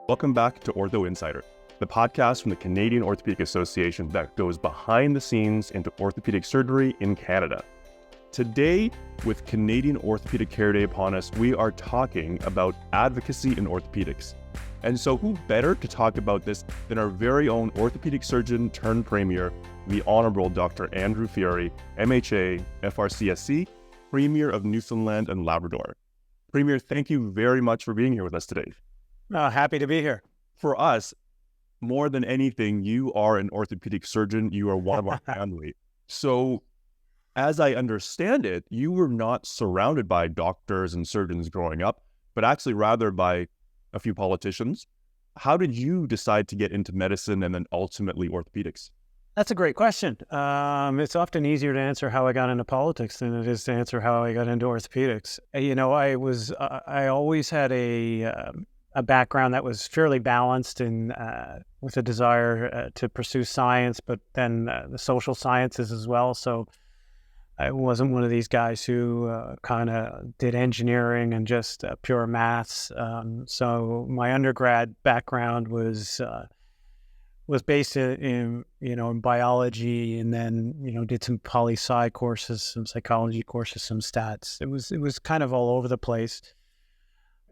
Welcome back to Ortho Insider, the podcast from the Canadian Orthopaedic Association that goes behind the scenes into orthopedic surgery in Canada. Today, with Canadian Orthopaedic Care Day upon us, we are talking about advocacy in orthopedics. And so who better to talk about this than our very own orthopedic surgeon turned Premier, the Honourable Dr. Andrew Furey, MHA, FRCSC, Premier of Newfoundland and Labrador. Premier, thank you very much for being here with us today. Happy to be here. For us, more than anything, you are an orthopedic surgeon. You are one of our family. So as I understand it, you were not surrounded by doctors and surgeons growing up, but actually rather by a few politicians. How did you decide to get into medicine and then ultimately orthopedics? That's a great question. It's often easier to answer how I got into politics than it is to answer how I got into orthopedics. I always had a background that was fairly balanced and with a desire to pursue science, but then the social sciences as well. So I wasn't one of these guys who kind of did engineering and just pure maths. So my undergrad background was based in biology, and then did some poli-sci courses, some psychology courses, some stats. It was kind of all over the place.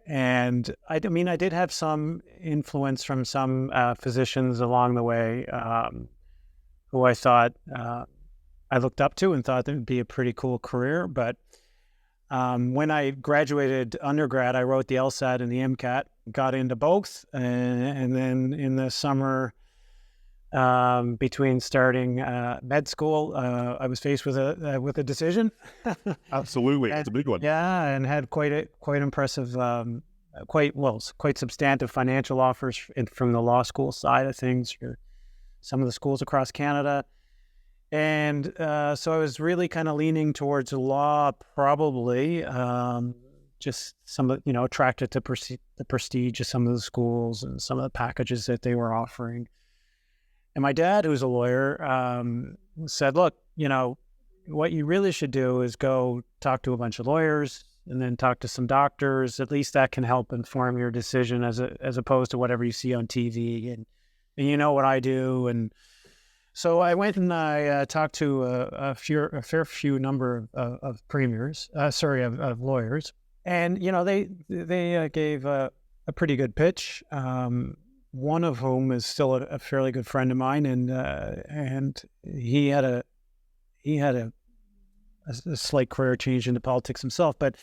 And I did have some influence from some physicians along the way who I thought I looked up to and thought that would be a pretty cool career. But when I graduated undergrad, I wrote the LSAT and the MCAT, got into both. And then in the summer between starting med school, I was faced with a decision. Absolutely, it's a big one. Yeah, and had quite impressive, quite substantive financial offers from the law school side of things for some of the schools across Canada. And so I was really kind of leaning towards law, probably just some of, attracted to the prestige of some of the schools and some of the packages that they were offering. And my dad, who's a lawyer, said, look, what you really should do is go talk to a bunch of lawyers and then talk to some doctors. At least that can help inform your decision as opposed to whatever you see on TV. And you know what I do. And so I went and I talked to a fair few number of premiers, of lawyers. And, they gave a pretty good pitch. One of whom is still a fairly good friend of mine, and he had a slight career change into politics himself, but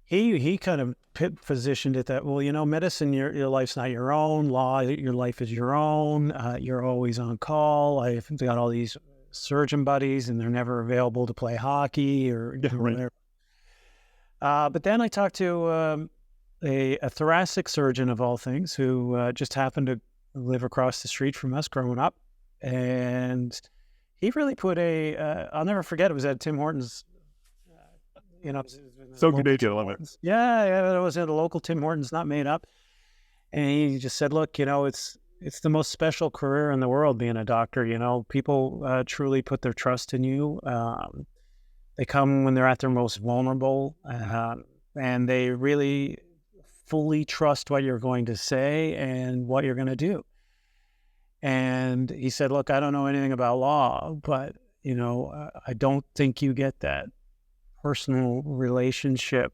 he kind of positioned it that, well, medicine, your life's not your own. Law, your life is your own. You're always on call. I've got all these surgeon buddies, and they're never available to play hockey or whatever. But then I talked to a thoracic surgeon of all things who just happened to live across the street from us growing up. And he really put I'll never forget, it was at Tim Hortons, So Canadian, I love it. Yeah, it was at a local Tim Hortons, not made up. And he just said, look, it's the most special career in the world being a doctor. People truly put their trust in you. They come when they're at their most vulnerable, and they really fully trust what you're going to say and what you're going to do. And he said, look, I don't know anything about law, but, I don't think you get that personal relationship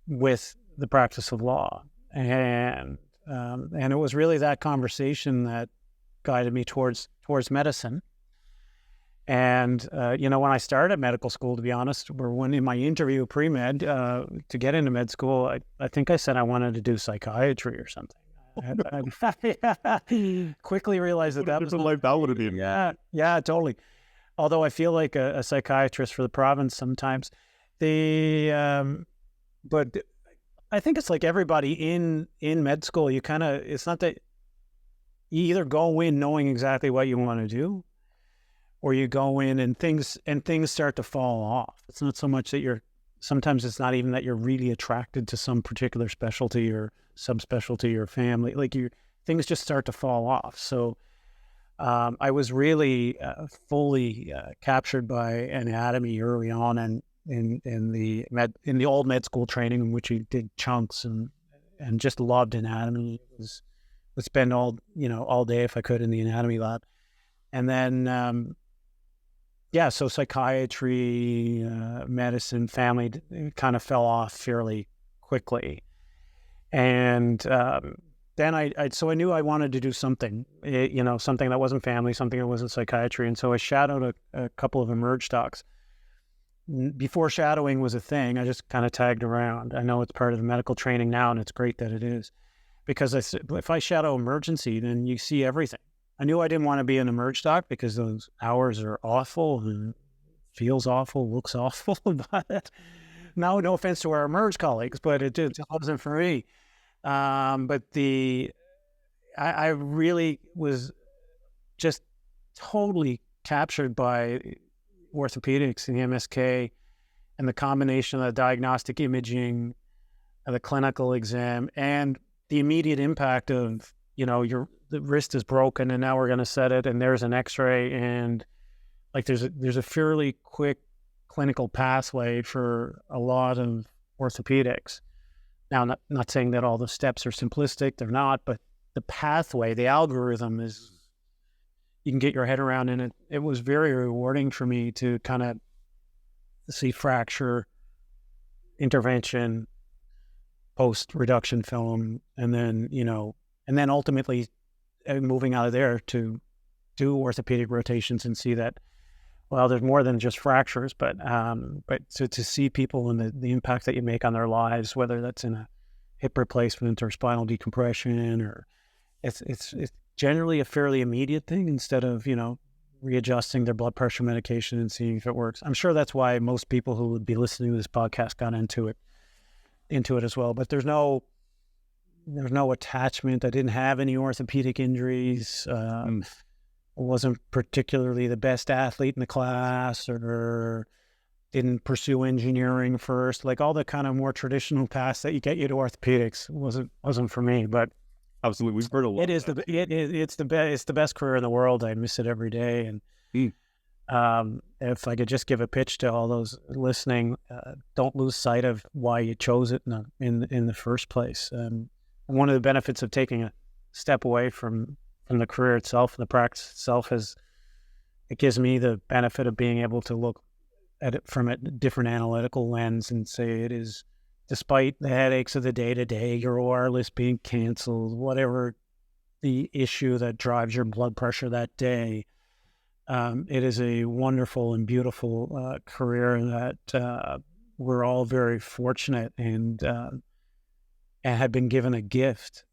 with the practice of law. And it was really that conversation that guided me towards medicine. And, when I started medical school, to be honest, or when in my interview pre-med to get into med school, I think I said I wanted to do psychiatry or something. I quickly realized that was life that would have been. Yeah, totally. Although I feel like a psychiatrist for the province sometimes. But I think it's like everybody in med school, it's not that you either go in knowing exactly what you want to do, or you go in and things start to fall off. It's not so much that sometimes it's not even that you're really attracted to some particular specialty or subspecialty or family. Like things just start to fall off. So I was really fully captured by anatomy early on, and in the old med school training, in which you did chunks and and just loved anatomy. Would spend all day if I could in the anatomy lab. And then, so psychiatry, medicine, family kind of fell off fairly quickly. And then I knew I wanted to do something, something that wasn't family, something that wasn't psychiatry. And so I shadowed a couple of emerge docs. Before shadowing was a thing, I just kind of tagged around. I know it's part of the medical training now, and it's great that it is. Because if I shadow emergency, then you see everything. I knew I didn't want to be an emerge doc because those hours are awful and feels awful, looks awful. But no offense to our emerge colleagues, but it wasn't for me. But I really was just totally captured by orthopedics and the MSK and the combination of the diagnostic imaging, the clinical exam, and the immediate impact of, the wrist is broken and now we're going to set it and there's an x-ray, and like there's a fairly quick clinical pathway for a lot of orthopedics. Now, not saying that all the steps are simplistic, they're not, but the pathway, the algorithm is, you can get your head around, and it was very rewarding for me to kind of see fracture, intervention, post-reduction film, and then ultimately moving out of there to do orthopedic rotations and see that, well, there's more than just fractures, but to see people and the impact that you make on their lives, whether that's in a hip replacement or spinal decompression, or it's generally a fairly immediate thing instead of, readjusting their blood pressure medication and seeing if it works. I'm sure that's why most people who would be listening to this podcast got into it as well. But there's no attachment. I didn't have any orthopedic injuries. I wasn't particularly the best athlete in the class, or didn't pursue engineering first. Like all the kind of more traditional paths that get you to orthopedics wasn't for me. But absolutely, we've heard a lot. It's the best career in the world. I miss it every day. And if I could just give a pitch to all those listening, don't lose sight of why you chose it in the first place. One of the benefits of taking a step away from the career itself and the practice itself it gives me the benefit of being able to look at it from a different analytical lens and say it is, despite the headaches of the day-to-day, your OR list being canceled, whatever the issue that drives your blood pressure that day, it is a wonderful and beautiful career that we're all very fortunate and have been given a gift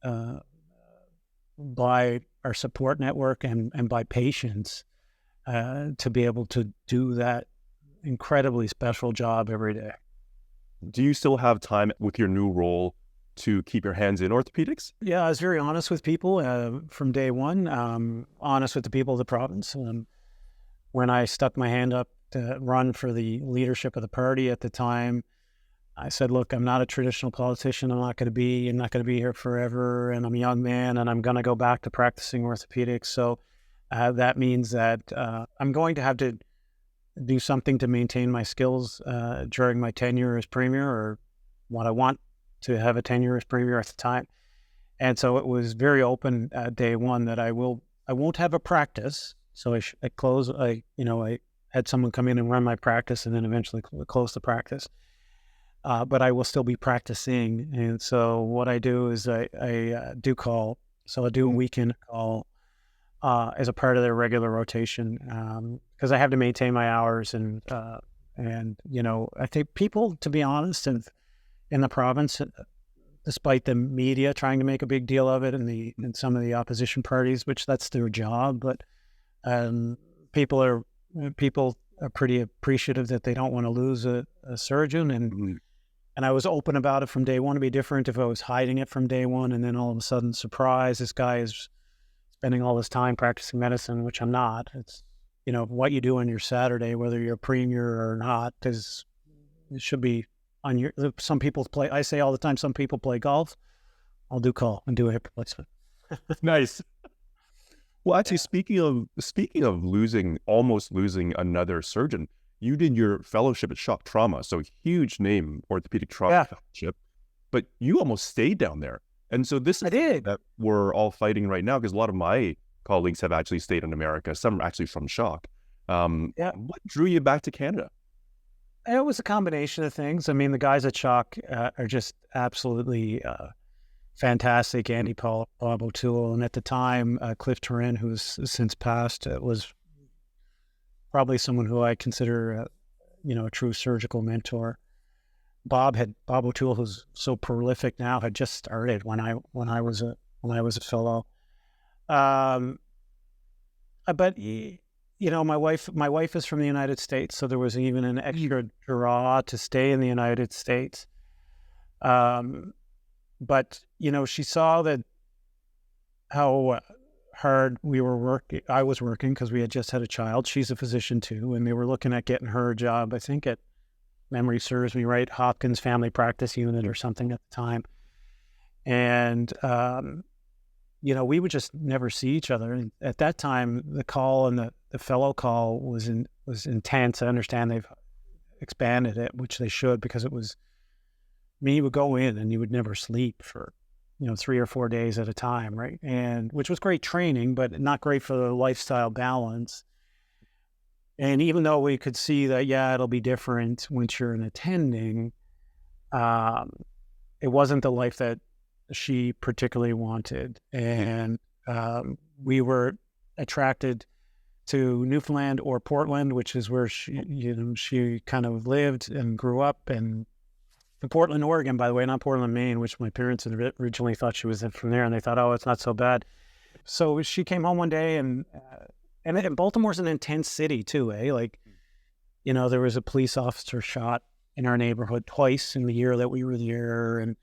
by our support network and by patients to be able to do that incredibly special job every day. Do you still have time with your new role to keep your hands in orthopedics? Yeah, I was very honest with people from day one, honest with the people of the province. When I stuck my hand up to run for the leadership of the party at the time, I said, look, I'm not a traditional politician. I'm not going to be here forever. And I'm a young man and I'm going to go back to practicing orthopedics. So that means that I'm going to have to do something to maintain my skills during my tenure as Premier, or what I want to have a tenure as Premier at the time. And so it was very open day one that I won't have a practice. So I had someone come in and run my practice and then eventually close the practice. But I will still be practicing. And so what I do is I do call. So I do a weekend call as a part of their regular rotation because I have to maintain my hours. And I think people, to be honest, in the province, despite the media trying to make a big deal of it and some of the opposition parties, which that's their job, but people are pretty appreciative that they don't want to lose a surgeon. And I was open about it from day one. It'd be different if I was hiding it from day one and then all of a sudden, surprise, this guy is spending all this time practicing medicine, which I'm not. It's, what you do on your Saturday, whether you're a Premier or not, it should be on your, some people play, I say all the time, some people play golf. I'll do call and do a hip replacement. Nice. Well, actually, speaking of almost losing another surgeon, you did your fellowship at Shock Trauma, so huge name, orthopedic trauma fellowship. but you almost stayed down there. And so this I is did. that we're all fighting right now, because a lot of my colleagues have actually stayed in America, some actually from shock. Yeah. What drew you back to Canada? It was a combination of things. I mean, the guys at Shock are just absolutely fantastic. Andy Bob O'Toole, and at the time, Cliff Turin, who's since passed, was probably someone who I consider, a true surgical mentor. Bob O'Toole, who's so prolific now, had just started when I was a fellow. But my wife is from the United States, so there was even an extra draw to stay in the United States. But she saw that how hard I was working, because we had just had a child. She's a physician too, and they were looking at getting her a job, I think at, memory serves me right, Hopkins Family Practice Unit or something at the time. And we would just never see each other. And at that time, the call and the fellow call was intense. I understand they've expanded it, which they should, because it was, you would go in and you would never sleep for 3 or 4 days at a time, right? And which was great training, but not great for the lifestyle balance. And even though we could see that, it'll be different once you're an attending, it wasn't the life that she particularly wanted. And we were attracted to Newfoundland or Portland, which is where she kind of lived and grew up. And in Portland, Oregon, by the way, not Portland, Maine, which my parents had originally thought she was from there, and they thought, oh, it's not so bad. So she came home one day, and Baltimore's an intense city too, eh? Like, there was a police officer shot in our neighborhood twice in the year that we were there, and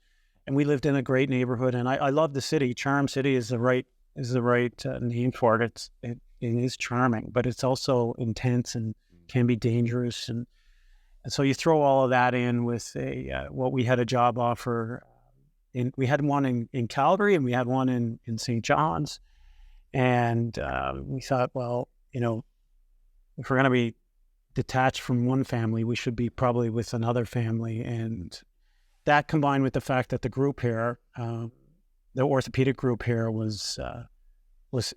we lived in a great neighborhood, and I love the city. Charm City is the right name for it. It is charming, but it's also intense and can be dangerous, and so you throw all of that in with what we had a job offer. We had one in Calgary, and we had one in St. John's. And we thought, well, if we're going to be detached from one family, we should be probably with another family. And that, combined with the fact that the group here, the orthopedic group here it's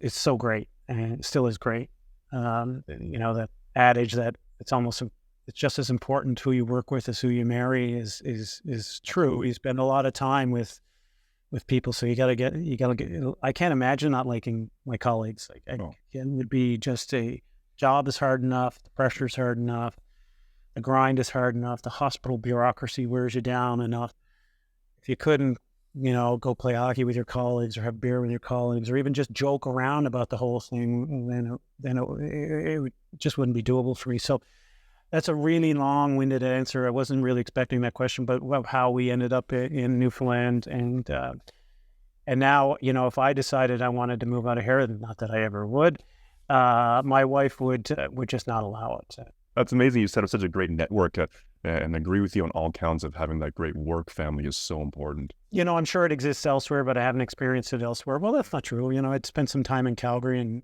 so great, and it still is great. The adage that it's just as important who you work with as who you marry is true. We spend a lot of time with people, so you gotta get. I can't imagine not liking my colleagues. It would be just a job is hard enough, the pressure's hard enough, the grind is hard enough, the hospital bureaucracy wears you down enough. If you couldn't, go play hockey with your colleagues or have beer with your colleagues, or even just joke around about the whole thing, then it just wouldn't be doable for me. So that's a really long-winded answer. I wasn't really expecting that question, but how we ended up in Newfoundland, and now, if I decided I wanted to move out of here, not that I ever would, my wife would just not allow it. That's amazing. You set up such a great network, and agree with you on all counts of having that great work family is so important. I'm sure it exists elsewhere, but I haven't experienced it elsewhere. Well, that's not true. I'd spent some time in Calgary, and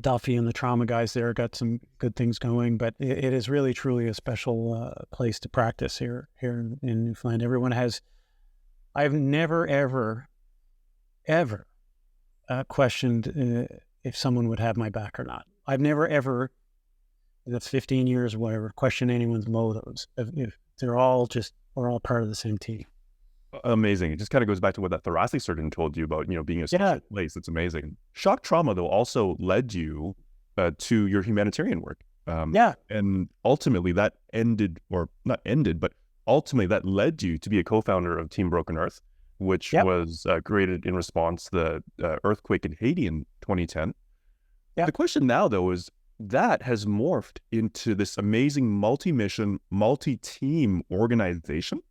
Duffy and the trauma guys there got some good things going, but it is really, truly a special place to practice here in Newfoundland. I've never, ever questioned if someone would have my back or not. I've never, ever, in the 15 years or whatever, questioned anyone's motives. If we're all part of the same team. Amazing. It just kind of goes back to what that thoracic surgeon told you about, being a special place. It's amazing. Shock trauma, though, also led you to your humanitarian work. And ultimately that ultimately that led you to be a co-founder of Team Broken Earth, which was created in response to the earthquake in Haiti in 2010. The question now, though, is that has morphed into this amazing multi-mission, multi-team organization.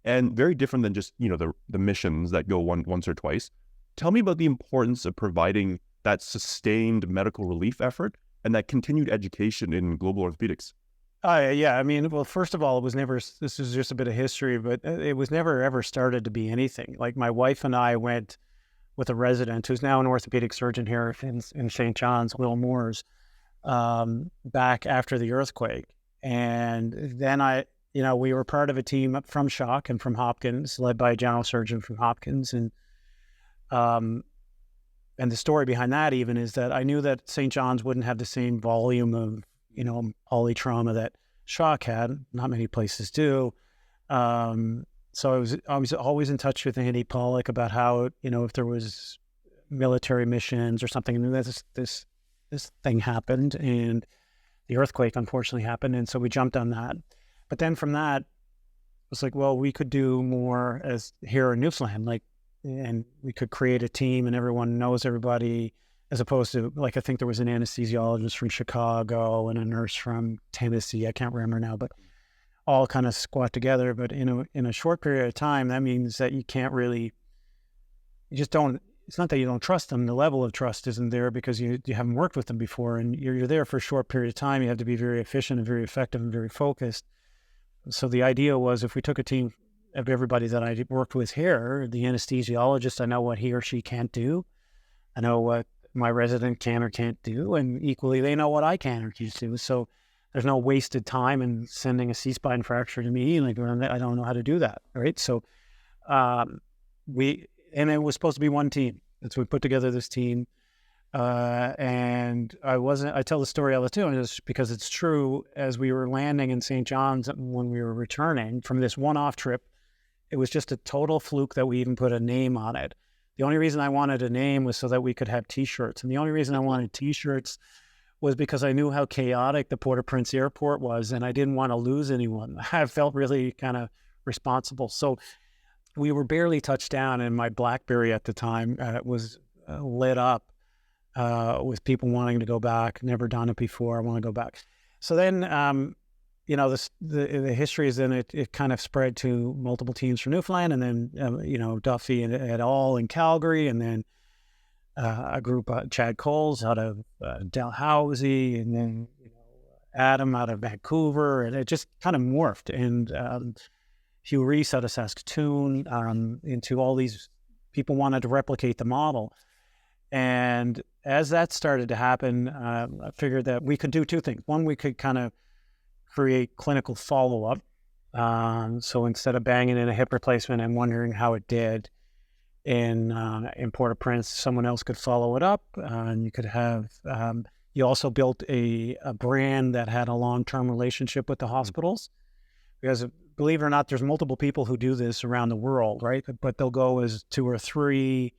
And very different than just, the missions that go once or twice. Tell me about the importance of providing that sustained medical relief effort and that continued education in global orthopedics. I mean, well, first of all, this is just a bit of history, but it was never ever started to be anything. Like, my wife and I went with a resident who's now an orthopedic surgeon here in St. John's, Will Moores, back after the earthquake. And then we were part of a team from Shock and from Hopkins, led by a general surgeon from Hopkins. And the story behind that even is that I knew that St. John's wouldn't have the same volume of, polytrauma that Shock had. Not many places do. So I was always in touch with Andy Pollock about how, if there was military missions or something, and this thing happened, and the earthquake unfortunately happened. And so we jumped on that. But then from that, it was like, well, we could do more as here in Newfoundland, and we could create a team and everyone knows everybody, as opposed to, I think there was an anesthesiologist from Chicago and a nurse from Tennessee. I can't remember now, but all kind of squat together. But in a short period of time, that means that you just don't, it's not that you don't trust them. The level of trust isn't there because you haven't worked with them before, and you're there for a short period of time. You have to be very efficient and very effective and very focused. So the idea was, if we took a team of everybody that I worked with here, the anesthesiologist, I know what he or she can't do. I know what my resident can or can't do, and equally they know what I can or can't do. So there's no wasted time in sending a C-spine fracture to me. I don't know how to do that, right? So and it was supposed to be one team. And so we put together this team. And I tell the story all the time just because it's true. As we were landing in St. John's, when we were returning from this one-off trip, it was just a total fluke that we even put a name on it. The only reason I wanted a name was so that we could have T-shirts. And the only reason I wanted T-shirts was because I knew how chaotic the Port-au-Prince airport was, and I didn't want to lose anyone. I felt really kind of responsible. So we were barely touched down, and my BlackBerry at the time was lit up with people wanting to go back. Never done it before. I want to go back. So then, the history is then it kind of spread to multiple teams from Newfoundland, and then, Duffy and et al. In Calgary, and then a group, Chad Coles out of Dalhousie, and then Adam out of Vancouver, and it just kind of morphed. And Hugh Reese out of Saskatoon, into all these people wanted to replicate the model. And as that started to happen, I figured that we could do two things. One, we could kind of create clinical follow-up. So instead of banging in a hip replacement and wondering how it did in Port-au-Prince, someone else could follow it up. And you could have, you also built a brand that had a long-term relationship with the hospitals. Because believe it or not, there's multiple people who do this around the world, right? But they'll go as 2 or 3.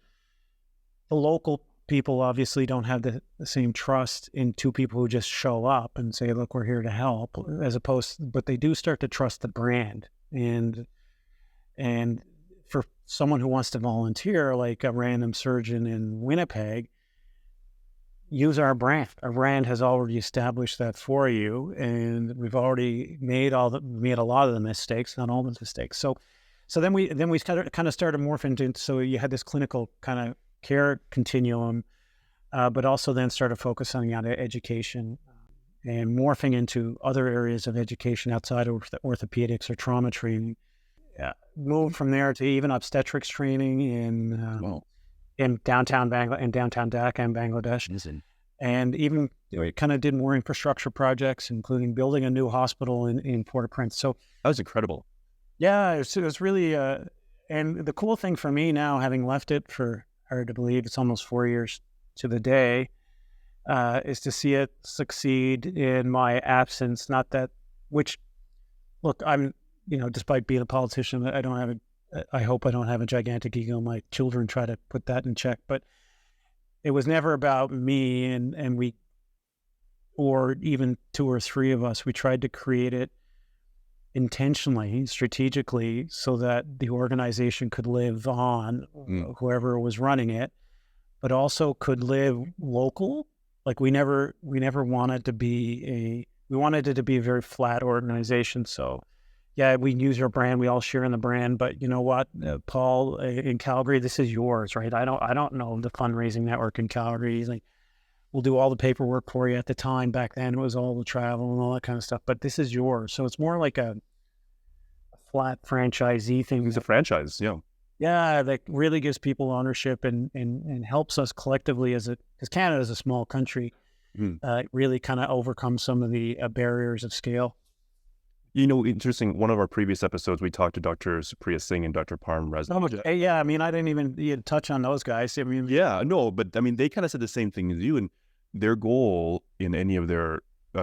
The local people obviously don't have the same trust in 2 people who just show up and say, look, we're here to help, but they do start to trust the brand. And for someone who wants to volunteer, like a random surgeon in Winnipeg, use our brand. Our brand has already established that for you, and we've already made a lot of the mistakes, not all the mistakes. So then we kind of started morphing into, so you had this clinical kind of care continuum, but also then started focusing on education and morphing into other areas of education outside of orthopedics or trauma training. Moved from there to even obstetrics training in downtown Bangladesh, in downtown Dhaka in Bangladesh. Listen. And even kind of did more infrastructure projects, including building a new hospital in Port-au-Prince. So That was incredible. yeah, it was really, and the cool thing for me now, having left it for, hard to believe, it's almost 4 years to the day, is to see it succeed in my absence. Not that, which, look, I'm, despite being a politician, I hope I don't have a gigantic ego. My children try to put that in check, but it was never about me and we, or even 2 or 3 of us. We tried to create it intentionally, strategically, so that the organization could live on, whoever was running it, but also could live local. Like we never wanted to be we wanted it to be a very flat organization. So yeah, we use your brand, we all share in the brand, but you know what, Paul, in Calgary, this is yours, right? I don't know the fundraising network in Calgary. Like, we'll do all the paperwork for you. At the time back then, it was all the travel and all that kind of stuff, but this is yours. So it's more like a flat franchisee thing. It's a franchise, yeah. Yeah, that really gives people ownership and helps us collectively because Canada is a small country, really kind of overcome some of the barriers of scale. Interesting. One of our previous episodes, we talked to Dr. Supriya Singh and Dr. Parm Razak. Yeah, I mean, I didn't even touch on those guys. I mean, yeah, no, but I mean, they kind of said the same thing as you, and their goal in any of their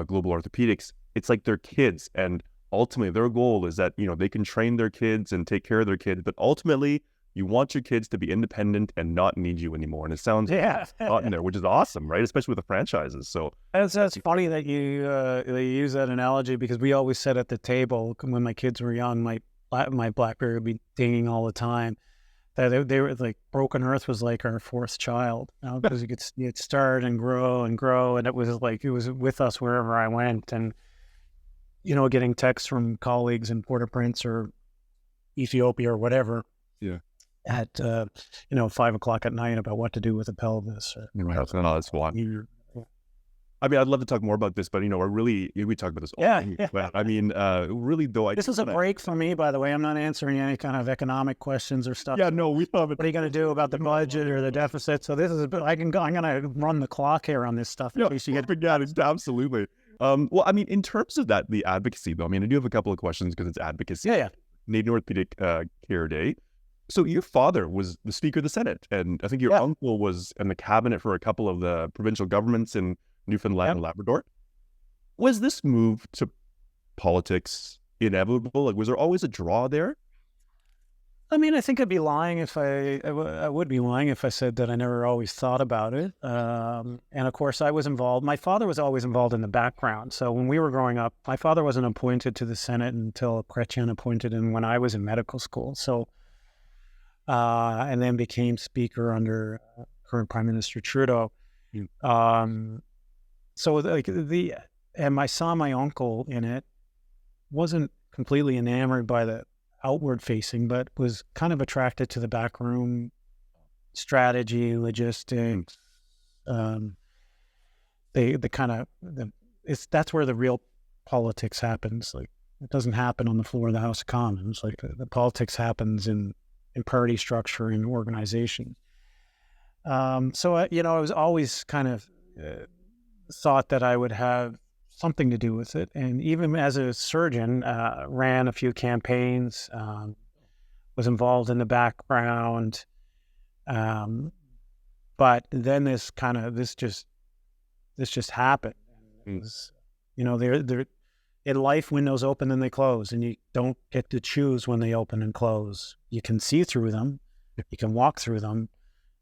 global orthopedics, it's like their kids, and ultimately their goal is that, they can train their kids and take care of their kids, but ultimately you want your kids to be independent and not need you anymore. And it sounds in there, which is awesome, right? Especially with the franchises. So that's funny that you use that analogy, because we always said at the table when my kids were young, my BlackBerry would be dinging all the time, that they were like, Broken Earth was like our fourth child, because you'd start and grow, and it was with us wherever I went. And getting texts from colleagues in Port-au-Prince or Ethiopia or whatever, at 5 o'clock at night about what to do with the pelvis. That's one. I mean, I'd love to talk more about this, but we talk about this all day. But I mean, really though, this is a break for me, by the way. I'm not answering any kind of economic questions or stuff. Yeah, no, we love it. What are you going to do about the budget or the deficit? So this is I'm going to run the clock here on this stuff. Yeah, absolutely. Well, I mean, in terms of that, the advocacy though, I mean, I do have a couple of questions because it's advocacy. Yeah. Canadian Orthopaedic Care Day. So your father was the Speaker of the Senate, and I think your uncle was in the cabinet for a couple of the provincial governments in Newfoundland and Labrador. Was this move to politics inevitable? Like, was there always a draw there? I mean, I think I'd be lying if I would be lying if I said that I never always thought about it. And of course, I was involved. My father was always involved in the background. So when we were growing up, my father wasn't appointed to the Senate until Chrétien appointed him when I was in medical school. So, and then became Speaker under current Prime Minister Trudeau. So and I saw my uncle in it, wasn't completely enamored by the outward facing, but was kind of attracted to the backroom strategy, logistics. That's where the real politics happens. Like, it doesn't happen on the floor of the House of Commons. Like, the politics happens in party structure and organization. So I was always kind of thought that I would have something to do with it. And even as a surgeon, ran a few campaigns, was involved in the background. But then this just happened. It was, there in life, windows open and they close, and you don't get to choose when they open and close. You can see through them, you can walk through them,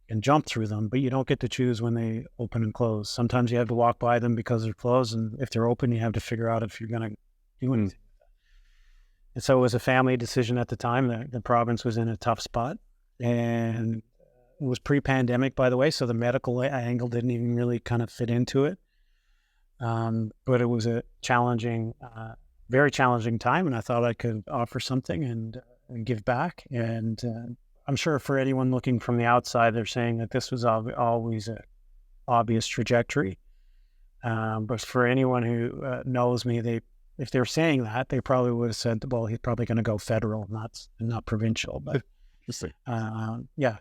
and jump through them, but you don't get to choose when they open and close. Sometimes you have to walk by them because they're closed, and if they're open, you have to figure out if you're going to do anything. And so it was a family decision at the time. The province was in a tough spot, and it was pre-pandemic, by the way, so the medical angle didn't even really kind of fit into it. But it was a challenging, very challenging time, and I thought I could offer something and give back. And I'm sure for anyone looking from the outside, they're saying that this was always an obvious trajectory. But for anyone who knows me, if they're saying that, they probably would have said, well, he's probably going to go federal, not provincial. But yeah.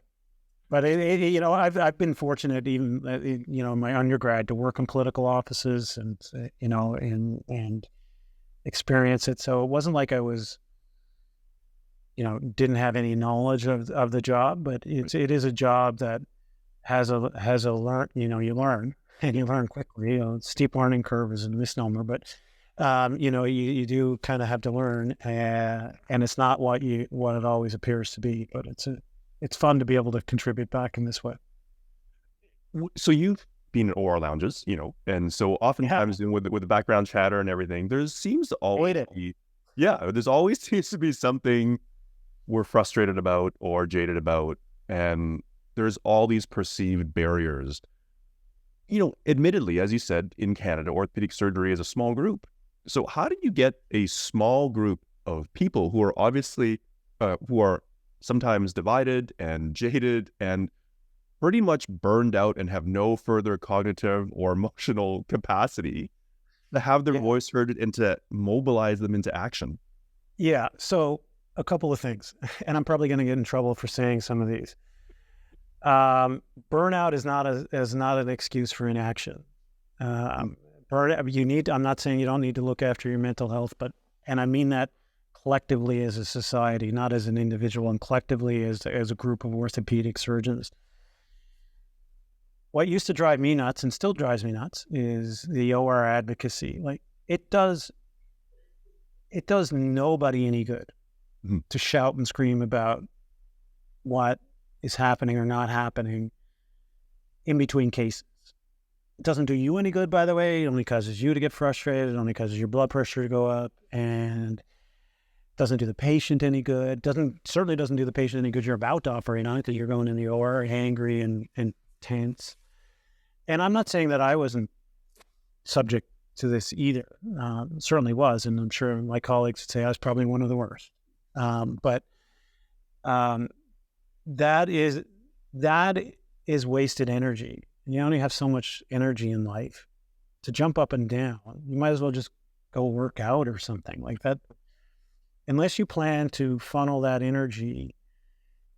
But I've been fortunate, even in my undergrad, to work in political offices and and experience it. So it wasn't like I was, didn't have any knowledge of the job, but it is a job that has a learn. You learn and you learn quickly. Steep learning curve is a misnomer, but you do kind of have to learn, and it's not what it always appears to be. But it's fun to be able to contribute back in this way. So you've been in OR lounges, and so oftentimes with the background chatter and everything, there seems to always there's always seems to be something we're frustrated about or jaded about, and there's all these perceived barriers. Admittedly, as you said, in Canada, orthopedic surgery is a small group. So how do you get a small group of people who are obviously who are sometimes divided and jaded and pretty much burned out and have no further cognitive or emotional capacity to have their voice heard and to mobilize them into action? Yeah. So a couple of things, and I'm probably going to get in trouble for saying some of these. Burnout is not an excuse for inaction. I'm not saying you don't need to look after your mental health, but And I mean that collectively as a society, not as an individual, and collectively as a group of orthopedic surgeons. What used to drive me nuts and still drives me nuts is the OR advocacy. Like, it does nobody any good to shout and scream about what is happening or not happening in between cases. It doesn't do you any good, by the way. It only causes you to get frustrated. It only causes your blood pressure to go up, and doesn't do the patient any good. Certainly doesn't do the patient any good. You're about to operate on it, that you're going in the OR angry and tense. And I'm not saying that I wasn't subject to this either. Certainly was, and I'm sure my colleagues would say I was probably one of the worst. But that is wasted energy. You only have so much energy in life to jump up and down. You might as well just go work out or something like that. Unless you plan to funnel that energy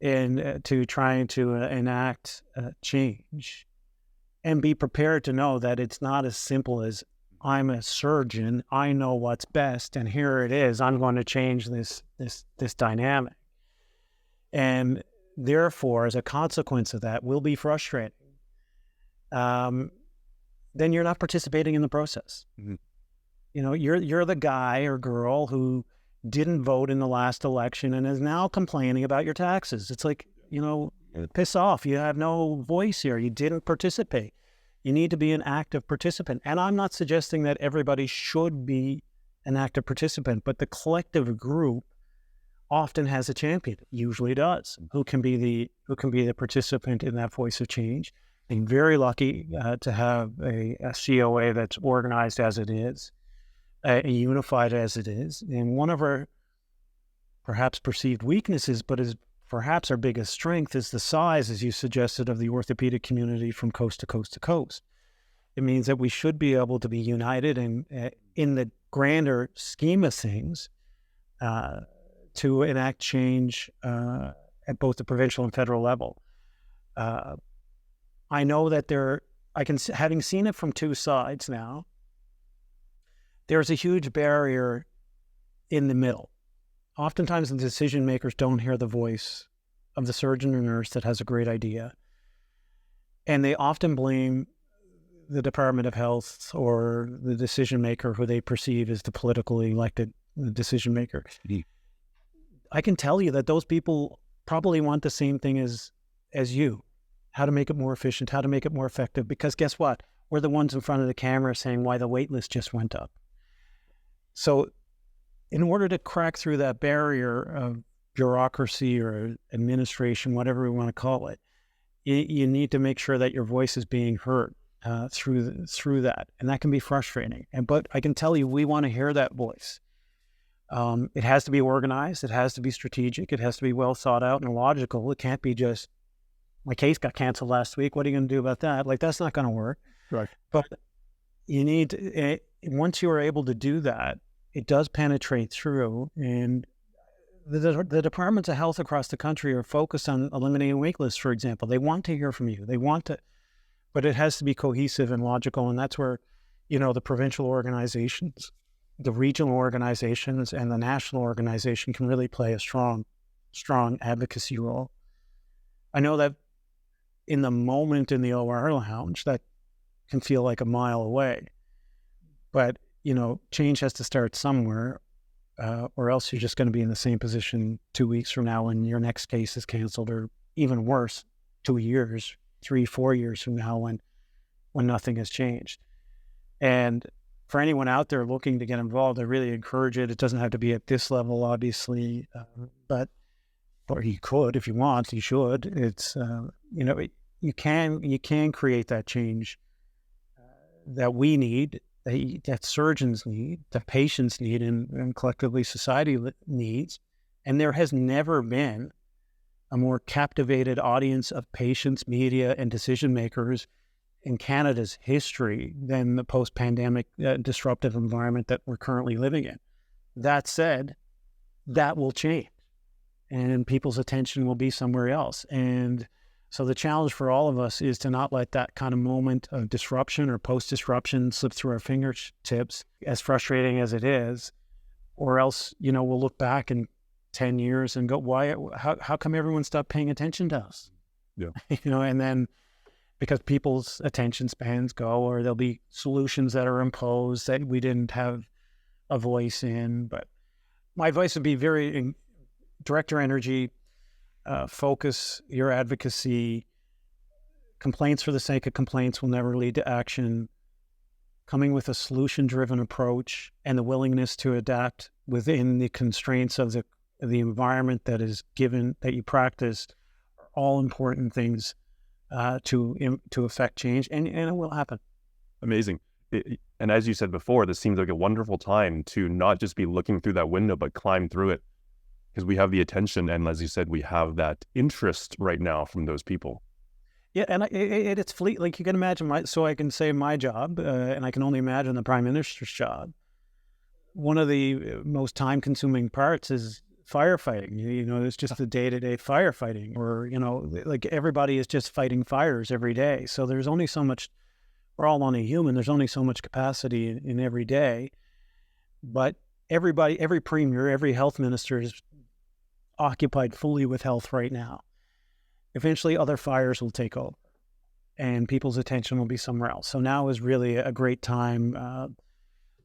into trying to enact change, and be prepared to know that it's not as simple as, I'm a surgeon, I know what's best, and here it is, I'm going to change this dynamic. And therefore, as a consequence of that, will be frustrating. Then you're not participating in the process. Mm-hmm. You know, you're the guy or girl who didn't vote in the last election and is now complaining about your taxes. It's like, piss off. You have no voice here. You didn't participate. You need to be an active participant. And I'm not suggesting that everybody should be an active participant, but the collective group often has a champion, usually does, who can be the participant in that voice of change. I'm very lucky to have a COA that's organized as it is, unified as it is. And one of our perhaps perceived weaknesses, but is perhaps our biggest strength, is the size, as you suggested, of the orthopedic community from coast to coast to coast. It means that we should be able to be united in the grander scheme of things to enact change at both the provincial and federal level. I know that having seen it from two sides now, there's a huge barrier in the middle. Oftentimes the decision makers don't hear the voice of the surgeon or nurse that has a great idea. And they often blame the Department of Health or the decision maker who they perceive as the politically elected decision maker. Mm-hmm. I can tell you that those people probably want the same thing as you. How to make it more efficient, how to make it more effective. Because guess what? We're the ones in front of the camera saying why the wait list just went up. So in order to crack through that barrier of bureaucracy or administration, whatever we want to call it, you need to make sure that your voice is being heard through that. And that can be frustrating. But I can tell you, we want to hear that voice. It has to be organized. It has to be strategic. It has to be well thought out and logical. It can't be just, my case got canceled last week. What are you going to do about that? Like, that's not going to work. Right. But you need, once you are able to do that, it does penetrate through. And the departments of health across the country are focused on eliminating wait lists, for example. They want to hear from you. They want to, but it has to be cohesive and logical. And that's where, the provincial organizations, the regional organizations, and the national organization can really play a strong advocacy role. I know that in the moment in the OR lounge, that can feel like a mile away. But, change has to start somewhere, or else you're just going to be in the same position 2 weeks from now when your next case is canceled, or even worse, 2 years, 3-4 years from now when nothing has changed. And for anyone out there looking to get involved, I really encourage it. It doesn't have to be at this level, obviously, or you could, if you want, you should. It's, you can create that change that we need, that surgeons need, that patients need, and collectively society needs. And there has never been a more captivated audience of patients, media, and decision makers in Canada's history than the post-pandemic disruptive environment that we're currently living in. That said, that will change, and people's attention will be somewhere else. And so the challenge for all of us is to not let that kind of moment of disruption or post-disruption slip through our fingertips, as frustrating as it is. or else, we'll look back in 10 years and go, how come everyone stopped paying attention to us? Yeah. And then because people's attention spans go, or there'll be solutions that are imposed that we didn't have a voice in. But my advice would be direct your energy, focus your advocacy. Complaints for the sake of complaints will never lead to action. Coming with a solution-driven approach and the willingness to adapt within the constraints of the environment that is given, that you practice, are all important things to affect change, and it will happen. Amazing. And as you said before, this seems like a wonderful time to not just be looking through that window, but climb through it, because we have the attention, and as you said, we have that interest right now from those people. Yeah, and it's fleet. Like you can imagine, so I can say my job, and I can only imagine the Prime Minister's job. One of the most time-consuming parts is firefighting. It's just the day-to-day firefighting, or like everybody is just fighting fires every day. So there's only so much. We're all only human. There's only so much capacity in every day. But everybody, every premier, every health minister is occupied fully with health right now. Eventually other fires will take over and people's attention will be somewhere else. So now is really a great time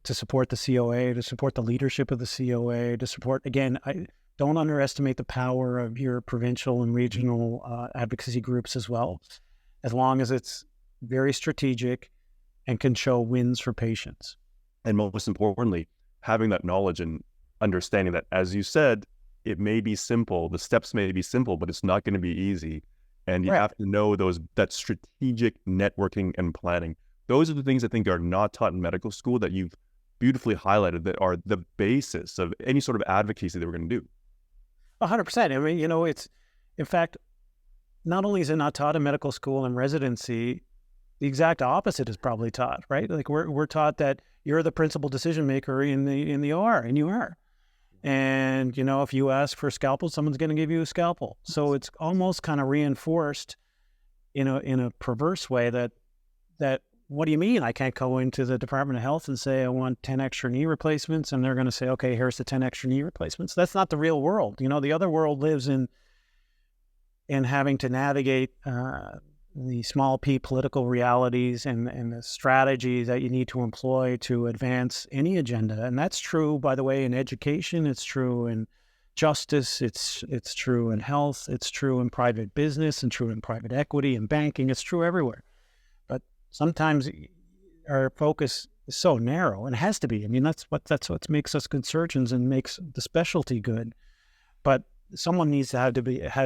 to support the COA, to support the leadership of the COA, to support, again, don't underestimate the power of your provincial and regional advocacy groups as well, as long as it's very strategic and can show wins for patients. And most importantly, having that knowledge and understanding that, as you said, it may be simple, the steps may be simple, but it's not going to be easy. And you have to know that strategic networking and planning. Those are the things I think are not taught in medical school that you've beautifully highlighted, that are the basis of any sort of advocacy that we're going to do. 100%. I mean, it's, in fact, not only is it not taught in medical school and residency, the exact opposite is probably taught, right? Like we're taught that you're the principal decision maker in the OR, and you are. And, if you ask for a scalpel, someone's going to give you a scalpel. So it's almost kind of reinforced in a perverse way that what do you mean I can't go into the Department of Health and say I want 10 extra knee replacements, and they're going to say, okay, here's the 10 extra knee replacements. That's not the real world. The other world lives in having to navigate the small p political realities and the strategy that you need to employ to advance any agenda. And that's true, by the way, in education. It's true in justice. It's true in health. It's true in private business and true in private equity and banking. It's true everywhere. But sometimes our focus is so narrow, and it has to be. I mean, that's what makes us good surgeons and makes the specialty good. But someone needs to have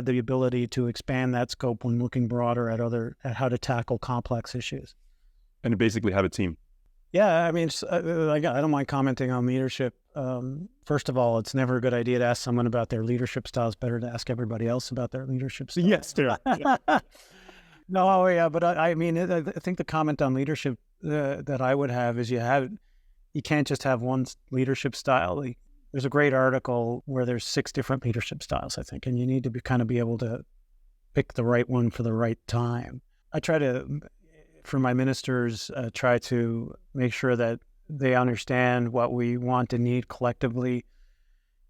the ability to expand that scope when looking broader at how to tackle complex issues. And basically have a team. Yeah, I mean, I don't mind commenting on leadership. First of all, it's never a good idea to ask someone about their leadership style. It's better to ask everybody else about their leadership style. Yes, yeah. No, yeah, but I mean, I think the comment on leadership that I would have is you can't just have one leadership style. There's a great article where there's 6 different leadership styles, I think, and you need to be able to pick the right one for the right time. I try to, for my ministers, try to make sure that they understand what we want and need collectively,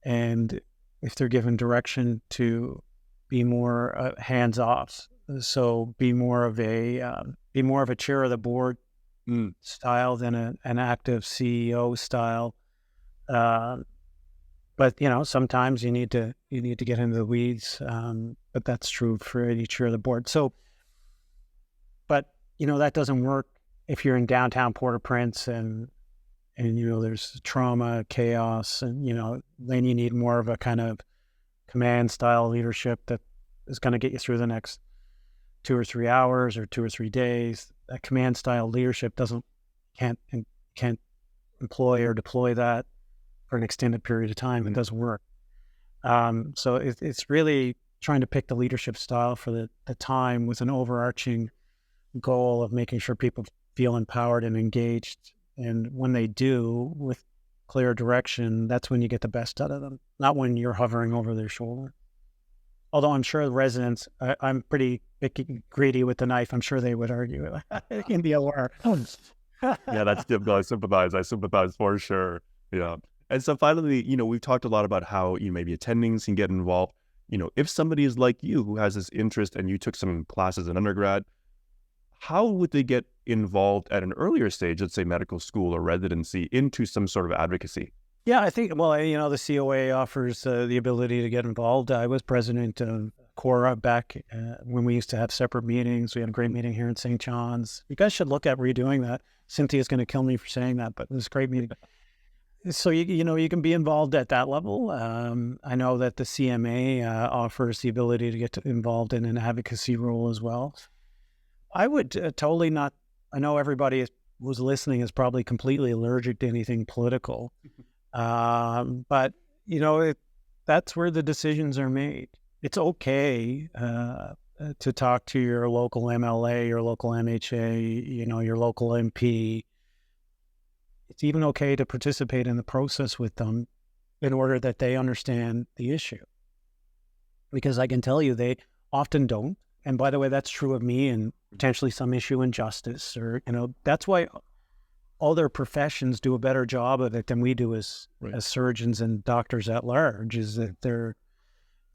and if they're given direction, to be more hands off. So be more of a chair of the board style than an active CEO style. But sometimes you need to get into the weeds. But that's true for any chair of the board. So, but that doesn't work if you're in downtown Port-au-Prince and there's trauma, chaos, and then you need more of a kind of command style leadership that is going to get you through the next 2 or 3 hours or 2 or 3 days. That command style leadership can't employ or deploy that for an extended period of time. It doesn't work. So it's really trying to pick the leadership style for the time, with an overarching goal of making sure people feel empowered and engaged. And when they do, with clear direction, that's when you get the best out of them, not when you're hovering over their shoulder. Although I'm sure the residents, I'm pretty greedy with the knife. I'm sure they would argue in the OR. Yeah, that's difficult. I sympathize for sure. Yeah. And so finally, we've talked a lot about how maybe attendings can get involved. If somebody is like you who has this interest and you took some classes in undergrad, how would they get involved at an earlier stage, let's say medical school or residency, into some sort of advocacy? Yeah, I think, well, the COA offers the ability to get involved. I was president of Cora back when we used to have separate meetings. We had a great meeting here in St. John's. You guys should look at redoing that. Cynthia's going to kill me for saying that, but it was a great meeting. So, you can be involved at that level. I know that the CMA offers the ability to get involved in an advocacy role as well. I would totally not, I know everybody who's listening is probably completely allergic to anything political. But, that's where the decisions are made. It's okay to talk to your local MLA, your local MHA, your local MP. It's even okay to participate in the process with them in order that they understand the issue. Because I can tell you, they often don't. And by the way, that's true of me and potentially some issue in justice, or, that's why other professions do a better job of it than we do as surgeons and doctors at large, is that they're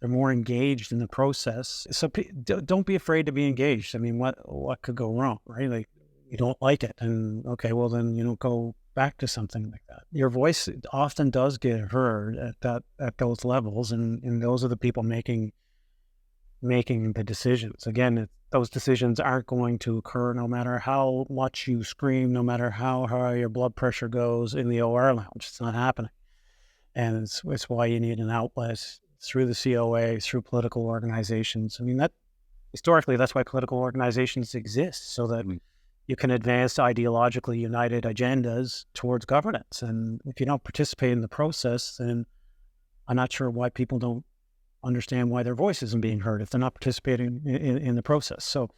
more engaged in the process. So don't be afraid to be engaged. I mean, what could go wrong, right? Like, you don't like it, and okay, well then, go back to something like that. Your voice often does get heard at those levels, and those are the people making the decisions. Again, those decisions aren't going to occur no matter how much you scream, no matter how high your blood pressure goes in the OR lounge. It's not happening. And it's why you need an outlet through the COA, through political organizations. I mean, historically, that's why political organizations exist, so that you can advance ideologically united agendas towards governance. And if you don't participate in the process, then I'm not sure why people don't understand why their voice isn't being heard if they're not participating in the process. So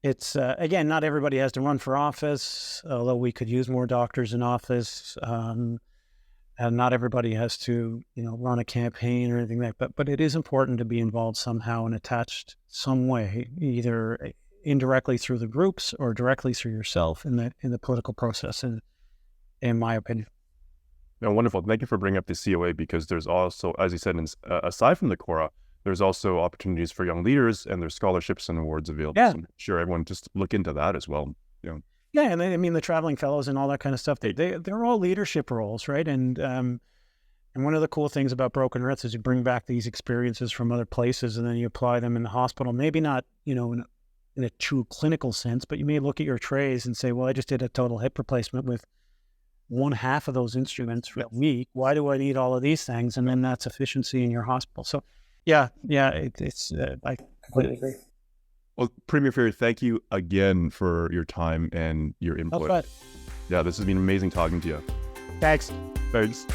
it's, again, not everybody has to run for office, although we could use more doctors in office. And not everybody has to, run a campaign or anything like that. But it is important to be involved somehow and attached some way, either indirectly through the groups or directly through yourself in the political process, in my opinion. No, wonderful. Thank you for bringing up the COA, because there's also, as you said, aside from the Cora, there's also opportunities for young leaders, and there's scholarships and awards available. Yeah. So I'm sure everyone just look into that as well. Yeah. Yeah, and the traveling fellows and all that kind of stuff, they're all leadership roles, right? And one of the cool things about Broken Earth is you bring back these experiences from other places, and then you apply them in the hospital. Maybe not, in a true clinical sense, but you may look at your trays and say, well, I just did a total hip replacement with one half of those instruments for a week. Why do I need all of these things? And then that's efficiency in your hospital. So I completely agree. Well, Premier Furey, thank you again for your time and your input. That's right. Yeah, this has been amazing talking to you. Thanks. Thanks.